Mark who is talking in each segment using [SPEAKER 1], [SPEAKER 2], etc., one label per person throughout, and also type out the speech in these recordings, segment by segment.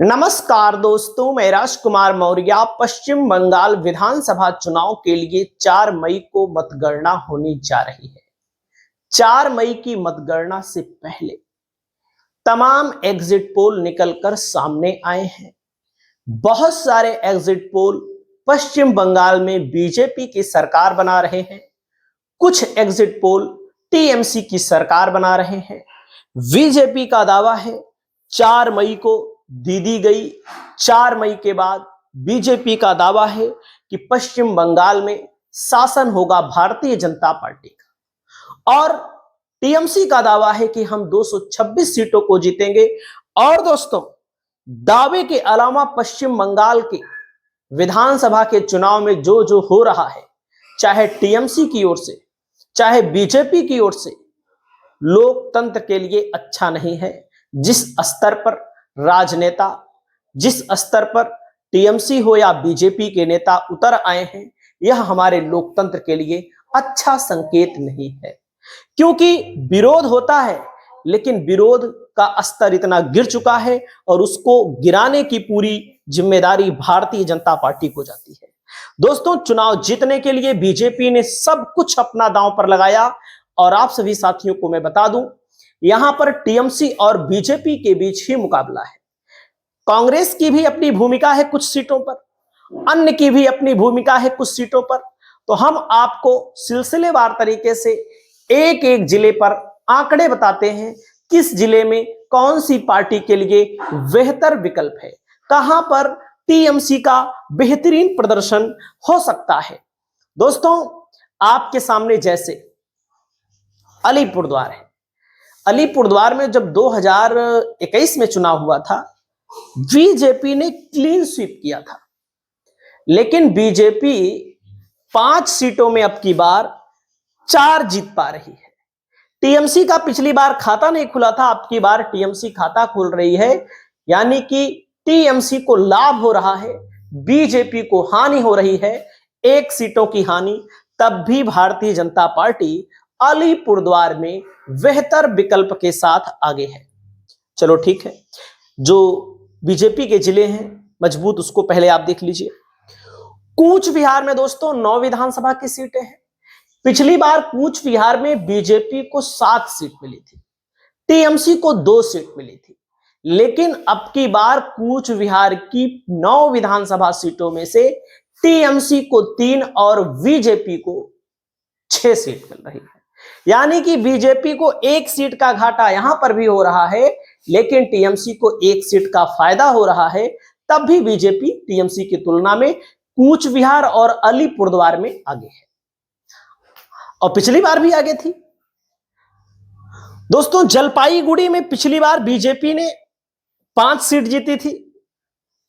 [SPEAKER 1] नमस्कार दोस्तों, मैं राजकुमार मौर्य। पश्चिम बंगाल विधानसभा चुनाव के लिए 4 मई को मतगणना होने जा रही है। 4 मई की मतगणना से पहले तमाम एग्जिट पोल निकलकर सामने आए हैं। बहुत सारे एग्जिट पोल पश्चिम बंगाल में बीजेपी की सरकार बना रहे हैं। कुछ एग्जिट पोल टीएमसी की सरकार बना रहे हैं। बीजेपी का दावा है 4 मई को दी गई। 4 मई के बाद बीजेपी का दावा है कि पश्चिम बंगाल में शासन होगा भारतीय जनता पार्टी का, और टीएमसी का दावा है कि हम 226 सीटों को जीतेंगे। और दोस्तों, दावे के अलावा पश्चिम बंगाल के विधानसभा के चुनाव में जो जो हो रहा है, चाहे टीएमसी की ओर से चाहे बीजेपी की ओर से, लोकतंत्र के लिए अच्छा नहीं है। जिस स्तर पर राजनेता, जिस स्तर पर टीएमसी हो या बीजेपी के नेता उतर आए हैं, यह हमारे लोकतंत्र के लिए अच्छा संकेत नहीं है। क्योंकि विरोध होता है, लेकिन विरोध का स्तर इतना गिर चुका है और उसको गिराने की पूरी जिम्मेदारी भारतीय जनता पार्टी को जाती है। दोस्तों, चुनाव जीतने के लिए बीजेपी ने सब कुछ अपना दांव पर लगाया, और आप सभी साथियों को मैं बता दूं, यहां पर टीएमसी और बीजेपी के बीच ही मुकाबला है। कांग्रेस की भी अपनी भूमिका है कुछ सीटों पर, अन्य की भी अपनी भूमिका है कुछ सीटों पर। तो हम आपको सिलसिलेवार तरीके से एक एक जिले पर आंकड़े बताते हैं, किस जिले में कौन सी पार्टी के लिए बेहतर विकल्प है, कहां पर टीएमसी का बेहतरीन प्रदर्शन हो सकता है। दोस्तों, आपके सामने जैसे अलीपुरद्वार है। अलीपुरद्वार में जब 2021 में चुनाव हुआ था, बीजेपी ने क्लीन स्वीप किया था, लेकिन बीजेपी 5 सीटों में अब की बार 4 जीत पा रही है। टीएमसी का पिछली बार खाता नहीं खुला था, अब की बार टीएमसी खाता खोल रही है। यानी कि टीएमसी को लाभ हो रहा है, बीजेपी को हानि हो रही है, 1 सीटों की हानि। तब भी भारतीय जनता पार्टी अलीपुरद्वार में बेहतर विकल्प के साथ आगे है। चलो ठीक है, जो बीजेपी के जिले हैं मजबूत, उसको पहले आप देख लीजिए। कूच बिहार में दोस्तों 9 विधानसभा की सीटें हैं। पिछली बार कूच बिहार में बीजेपी को 7 सीट मिली थी, टीएमसी को 2 सीट मिली थी। लेकिन अब की बार कूच बिहार की 9 विधानसभा सीटों में से टीएमसी को 3 और बीजेपी को 6 सीट मिल रही है। यानी कि बीजेपी को 1 सीट का घाटा यहां पर भी हो रहा है, लेकिन टीएमसी को 1 सीट का फायदा हो रहा है। तब भी बीजेपी टीएमसी की तुलना में कूच बिहार और अलीपुरद्वार में आगे है, और पिछली बार भी आगे थी। दोस्तों, जलपाईगुड़ी में पिछली बार बीजेपी ने 5 सीट जीती थी,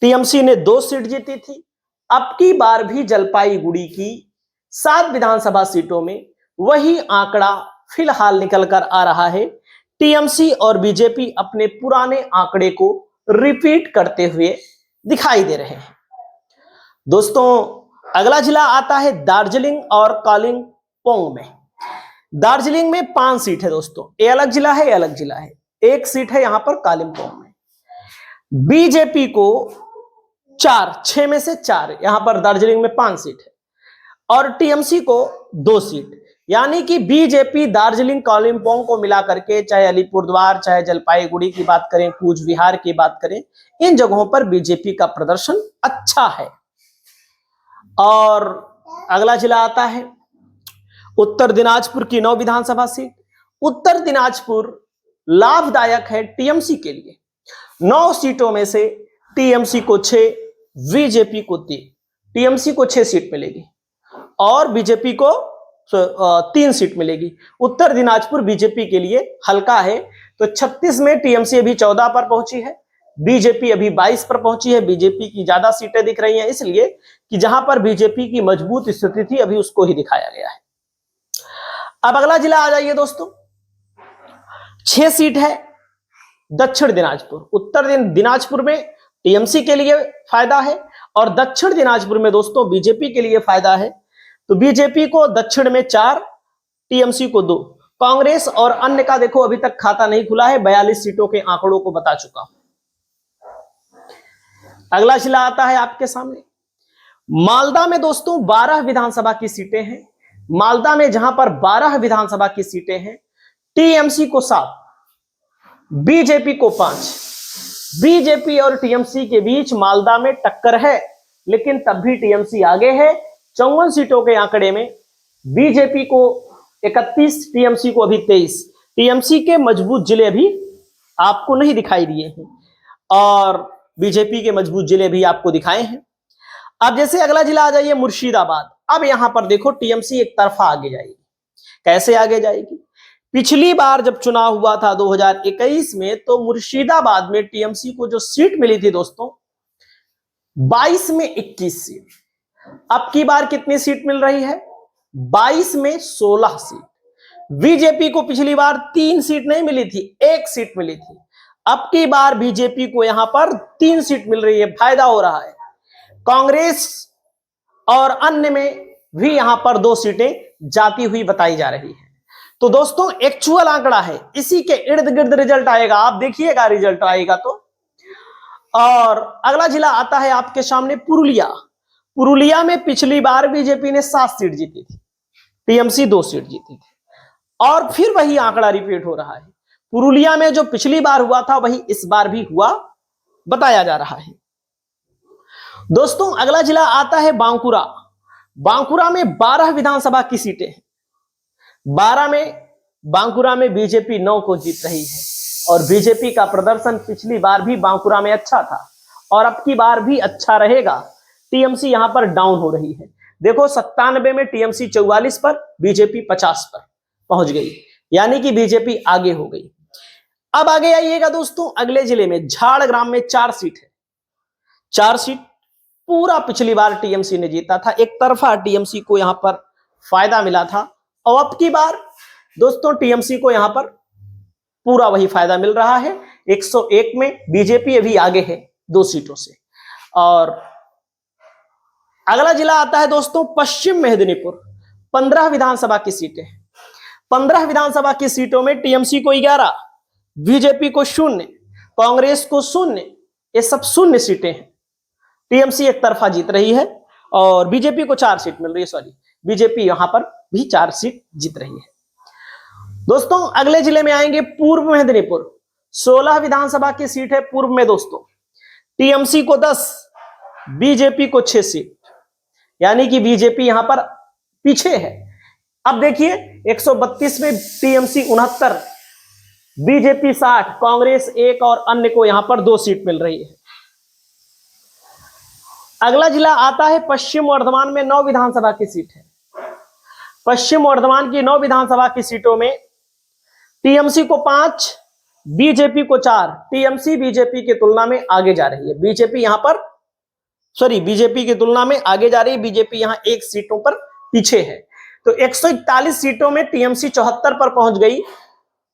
[SPEAKER 1] टीएमसी ने 2 सीट जीती थी। अब की बार भी जलपाईगुड़ी की 7 विधानसभा सीटों में वही आंकड़ा फिलहाल निकलकर आ रहा है। टीएमसी और बीजेपी अपने पुराने आंकड़े को रिपीट करते हुए दिखाई दे रहे हैं। दोस्तों, अगला जिला आता है दार्जिलिंग और कालिंपोंग में। दार्जिलिंग में 5 सीट है दोस्तों, ये अलग जिला है, ये अलग जिला है। 1 सीट है यहां पर कालिंपोंग में। बीजेपी को 6 में से 4, यहां पर दार्जिलिंग में 5 सीट है, और टीएमसी को 2 सीट। यानी कि बीजेपी दार्जिलिंग कालिंपोंग को मिला करके, चाहे अलीपुरद्वार, चाहे जलपाईगुड़ी की बात करें, कूच बिहार की बात करें, इन जगहों पर बीजेपी का प्रदर्शन अच्छा है। और अगला जिला आता है उत्तर दिनाजपुर की 9 विधानसभा सीट। उत्तर दिनाजपुर लाभदायक है टीएमसी के लिए। 9 सीटों में से टीएमसी को 6, बीजेपी को 3। टीएमसी को 6 सीट मिलेगी और बीजेपी को 3 सीट मिलेगी। उत्तर दिनाजपुर बीजेपी के लिए हल्का है। तो 36 में टीएमसी अभी 14 पर पहुंची है, बीजेपी अभी 22 पर पहुंची है। बीजेपी की ज्यादा सीटें दिख रही हैं, इसलिए कि जहां पर बीजेपी की मजबूत स्थिति थी, अभी उसको ही दिखाया गया है। अब अगला जिला आ जाइए दोस्तों, 6 सीट है दक्षिण दिनाजपुर। उत्तर दिनाजपुर में टीएमसी के लिए फायदा है, और दक्षिण दिनाजपुर में दोस्तों बीजेपी के लिए फायदा है। तो बीजेपी को दक्षिण में 4, टीएमसी को 2। कांग्रेस और अन्य का देखो अभी तक खाता नहीं खुला है, 42 सीटों के आंकड़ों को बता चुका हूं। अगला जिला आता है आपके सामने मालदा में दोस्तों 12 विधानसभा की सीटें हैं। मालदा में जहां पर 12 विधानसभा की सीटें हैं, टीएमसी को 7, बीजेपी को 5। बीजेपी और टीएमसी के बीच मालदा में टक्कर है, लेकिन तब भी टीएमसी आगे है। 54 सीटों के आंकड़े में बीजेपी को 31, टीएमसी को अभी 23। टीएमसी के मजबूत जिले भी आपको नहीं दिखाई दिए हैं और बीजेपी के मजबूत जिले भी आपको दिखाए हैं। अब जैसे अगला जिला आ जाइए मुर्शिदाबाद। अब यहां पर देखो टीएमसी एक तरफा आगे जाएगी। कैसे आगे जाएगी? पिछली बार जब चुनाव हुआ था 2021 में, तो मुर्शिदाबाद में टीएमसी को जो सीट मिली थी दोस्तों 22 में 21 सीट। अब की बार कितनी सीट मिल रही है? 22 में 16 सीट। बीजेपी को पिछली बार 3 सीट नहीं मिली थी, 1 सीट मिली थी। अब की बार बीजेपी को यहां पर 3 सीट मिल रही है, फायदा हो रहा है। कांग्रेस और अन्य में भी यहां पर 2 सीटें जाती हुई बताई जा रही है। तो दोस्तों एक्चुअल आंकड़ा है, इसी के इर्द गिर्द रिजल्ट आएगा, आप देखिएगा रिजल्ट आएगा तो। और अगला जिला आता है आपके सामने पुरुलिया। पुरुलिया में पिछली बार बीजेपी ने 7 सीट जीती थी, टीएमसी 2 सीट जीती थी और फिर वही आंकड़ा रिपीट हो रहा है। पुरुलिया में जो पिछली बार हुआ था वही इस बार भी हुआ बताया जा रहा है। दोस्तों अगला जिला आता है बांकुरा। बांकुरा में 12 विधानसभा की सीटें हैं। 12 में बांकुरा में बीजेपी 9 को जीत रही है और बीजेपी का प्रदर्शन पिछली बार भी बांकुरा में अच्छा था और अब की बार भी अच्छा रहेगा। टीएमसी यहां पर डाउन हो रही है। देखो 97 में टीएमसी 44 पर, बीजेपी 50 पर पहुंच गई, यानी कि बीजेपी आगे हो गई। अब आगे आइएगा दोस्तों अगले जिले में झाड़ग्राम में 4 सीट है। 4 सीट पूरा पिछली बार टीएमसी ने जीता था, एक तरफा टीएमसी को यहां पर फायदा मिला था और अब की बार दोस्तों टीएमसी को यहां पर पूरा वही फायदा मिल रहा है। 101 में बीजेपी अभी आगे है 2 सीटों से। और अगला जिला आता है दोस्तों पश्चिम मेदिनीपुर। 15 विधानसभा की सीटें हैं। 15 विधानसभा की सीटों में टीएमसी को 11, बीजेपी को 0, कांग्रेस को 0, ये सब 0 सीटें हैं। टीएमसी एक तरफा जीत रही है और बीजेपी को 4 सीट मिल रही है, सॉरी बीजेपी यहां पर भी 4 सीट जीत रही है। दोस्तों अगले जिले में आएंगे पूर्व मेदिनीपुर। 16 विधानसभा की सीट है पूर्व में दोस्तों। टीएमसी को 10, बीजेपी को 6 सीट, यानी कि बीजेपी यहां पर पीछे है। अब देखिए 132 में टीएमसी 69, बीजेपी 60, कांग्रेस 1 और अन्य को यहां पर 2 सीट मिल रही है। अगला जिला आता है पश्चिम वर्धमान में 9 विधानसभा की सीट है। पश्चिम वर्धमान की 9 विधानसभा की सीटों में टीएमसी को 5, बीजेपी को 4। टीएमसी बीजेपी की तुलना में आगे जा रही है। बीजेपी यहां पर बीजेपी की तुलना में आगे जा रही है। बीजेपी यहां 1 सीटों पर पीछे है। तो 141 सीटों में टीएमसी 74 पर पहुंच गई,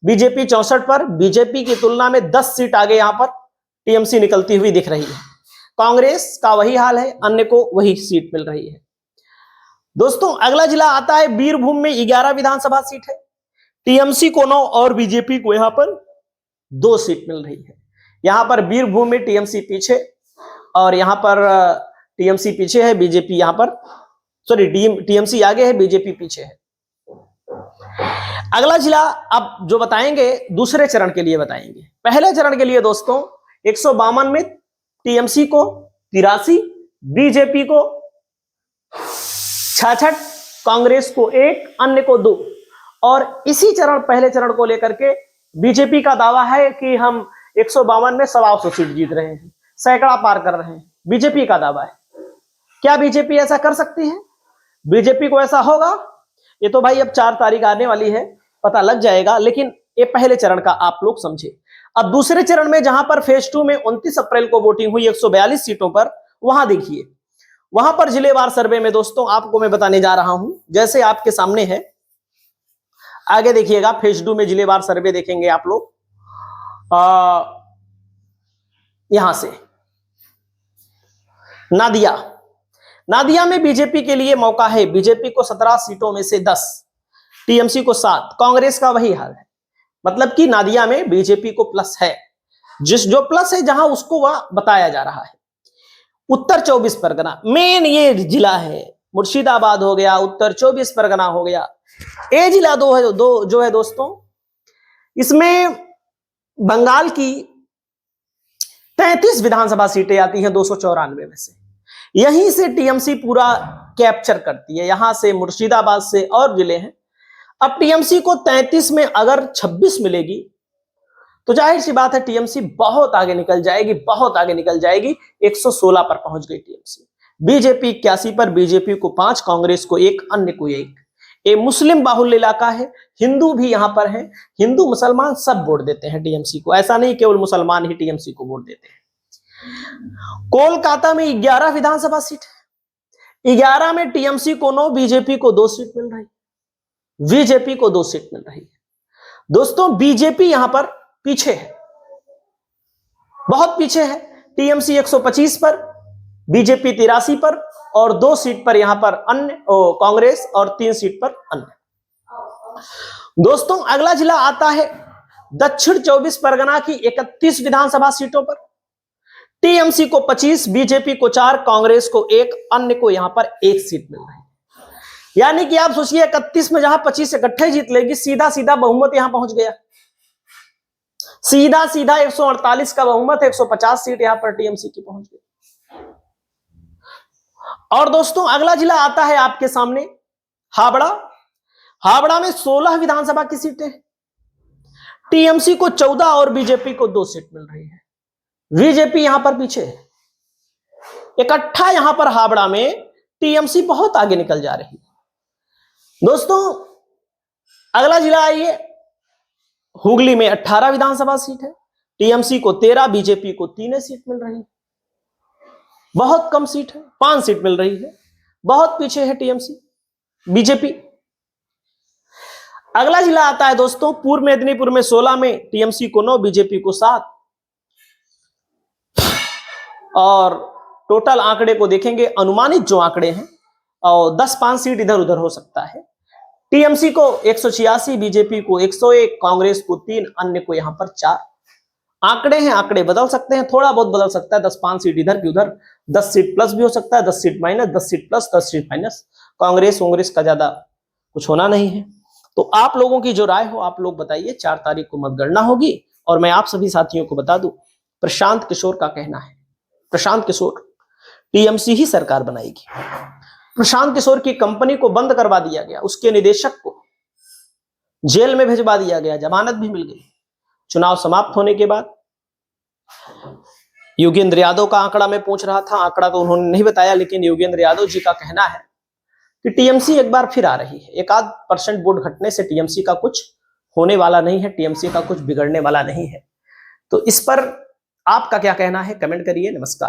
[SPEAKER 1] बीजेपी 64 पर। बीजेपी की तुलना में 10 सीट आगे यहां पर टीएमसी निकलती हुई दिख रही है। कांग्रेस का वही हाल है, अन्य को वही सीट मिल रही है। दोस्तों अगला जिला आता है बीरभूम में 11 विधानसभा सीट है। टीएमसी को 9 और बीजेपी को यहां पर 2 सीट मिल रही है। यहां पर बीरभूम में टीएमसी पीछे और यहां पर टीएमसी पीछे है, बीजेपी यहां पर टीएमसी आगे है, बीजेपी पीछे है। अगला जिला अब जो बताएंगे दूसरे चरण के लिए बताएंगे। पहले चरण के लिए दोस्तों 152 में टीएमसी को 83, बीजेपी को 66, कांग्रेस को 1, अन्य को 2। और इसी चरण पहले चरण को लेकर के बीजेपी का दावा है कि हम 152 में 125 सीट जीत रहे हैं, सैकड़ा पार कर रहे हैं। बीजेपी का दावा है। क्या बीजेपी ऐसा कर सकती है? बीजेपी को ऐसा होगा? ये तो भाई अब 4 तारीख आने वाली है, पता लग जाएगा। लेकिन ये पहले चरण का आप लोग समझे। अब दूसरे चरण में जहां पर फेज 2 में 29 अप्रैल को वोटिंग हुई 142 सीटों पर, वहां देखिए, वहां पर जिलेवार सर्वे में दोस्तों आपको मैं बताने जा रहा हूं, जैसे आपके सामने है। आगे देखिएगा, फेज 2 में जिलेवार सर्वे देखेंगे आप लोग। यहां से नादिया में बीजेपी के लिए मौका है। बीजेपी को 17 सीटों में से 10, टीएमसी को 7, कांग्रेस का वही हाल है। मतलब कि नादिया में बीजेपी को प्लस है, जो प्लस है जहां उसको वह बताया जा रहा है। उत्तर 24 परगना मेन ये जिला है, मुर्शिदाबाद हो गया, उत्तर 24 परगना हो गया। ये जिला जो है दोस्तों, इसमें बंगाल की 33 विधानसभा सीटें आती हैं 294 में से। यहीं से टीएमसी पूरा कैप्चर करती है, यहां से, मुर्शिदाबाद से और जिले हैं। अब टीएमसी को 33 में अगर 26 मिलेगी तो जाहिर सी बात है टीएमसी बहुत आगे निकल जाएगी, बहुत आगे निकल जाएगी। 116 पर पहुंच गई टीएमसी। बीजेपी 81 पर, बीजेपी को 5, कांग्रेस को 1, अन्य को 1। ये मुस्लिम बाहुल्य इलाका है, हिंदू भी यहां पर है, हिंदू मुसलमान सब वोट देते हैं टीएमसी को, ऐसा नहीं केवल मुसलमान ही टीएमसी को वोट देते हैं। कोलकाता में 11 विधानसभा सीट है, 11 में टीएमसी को 9, बीजेपी को 2 सीट मिल रही, बीजेपी को 2 सीट मिल रही है। दोस्तों बीजेपी यहां पर पीछे है, बहुत पीछे है। टीएमसी 125 पर, बीजेपी 83 पर और 2 सीट पर यहां पर अन्य कांग्रेस और 3 सीट पर अन्य। दोस्तों अगला जिला आता है दक्षिण 24 परगना की 31 विधानसभा सीटों पर। टीएमसी को 25, बीजेपी को 4, कांग्रेस को 1, अन्य को यहां पर 1 सीट मिल रही है। यानी कि आप सोचिए 31 में जहां 25 इकट्ठे जीत लेगी, सीधा सीधा बहुमत यहां पहुंच गया, सीधा सीधा 148 का बहुमत, 150 सीट यहां पर टीएमसी की पहुंच गई। और दोस्तों अगला जिला आता है आपके सामने हावड़ा। हावड़ा में 16 विधानसभा की सीटें, टीएमसी को 14 और बीजेपी को 2 सीट मिल रही है। बीजेपी यहां पर पीछे है, इकट्ठा यहां पर हावड़ा में टीएमसी बहुत आगे निकल जा रही है। दोस्तों अगला जिला आइए, हुगली में 18 विधानसभा सीट है, टीएमसी को 13, बीजेपी को 3 सीट मिल रही है। बहुत कम सीट है, 5 सीट मिल रही है, बहुत पीछे है टीएमसी, बीजेपी। अगला जिला आता है दोस्तों पूर्व मेदिनीपुर में 16 में, टीएमसी को 9, बीजेपी को 7। और टोटल आंकड़े को देखेंगे, अनुमानित जो आंकड़े हैं, और 10-5 सीट इधर उधर हो सकता है। टीएमसी को 186, बीजेपी को 101, कांग्रेस को 3, अन्य को यहां पर 4। आंकड़े हैं, आंकड़े बदल सकते हैं, थोड़ा बहुत बदल सकता है, 10-5 सीट इधर की उधर, 10 सीट प्लस भी हो सकता है, 10 seat minus, 10 seat plus, 10 seat minus. Congress का ज्यादा कुछ होना नहीं है। तो आप लोगों की जो राय हो आप लोग बताइए। 4 तारीख को मतगणना होगी। और मैं आप सभी साथियों को बता दूं, प्रशांत किशोर का कहना है, प्रशांत किशोर टीएमसी ही सरकार बनाएगी। प्रशांत किशोर की कंपनी को बंद करवा दिया गया, उसके निदेशक को जेल में भिजवा दिया गया, जमानत भी मिल गई। चुनाव समाप्त होने के बाद योगेंद्र यादव का आंकड़ा मैं पूछ रहा था, आंकड़ा तो उन्होंने नहीं बताया, लेकिन योगेंद्र यादव जी का कहना है कि टीएमसी एक बार फिर आ रही है। 1-8% वोट घटने से टीएमसी का कुछ होने वाला नहीं है, टीएमसी का कुछ बिगड़ने वाला नहीं है। तो इस पर आपका क्या कहना है, कमेंट करिए। नमस्कार।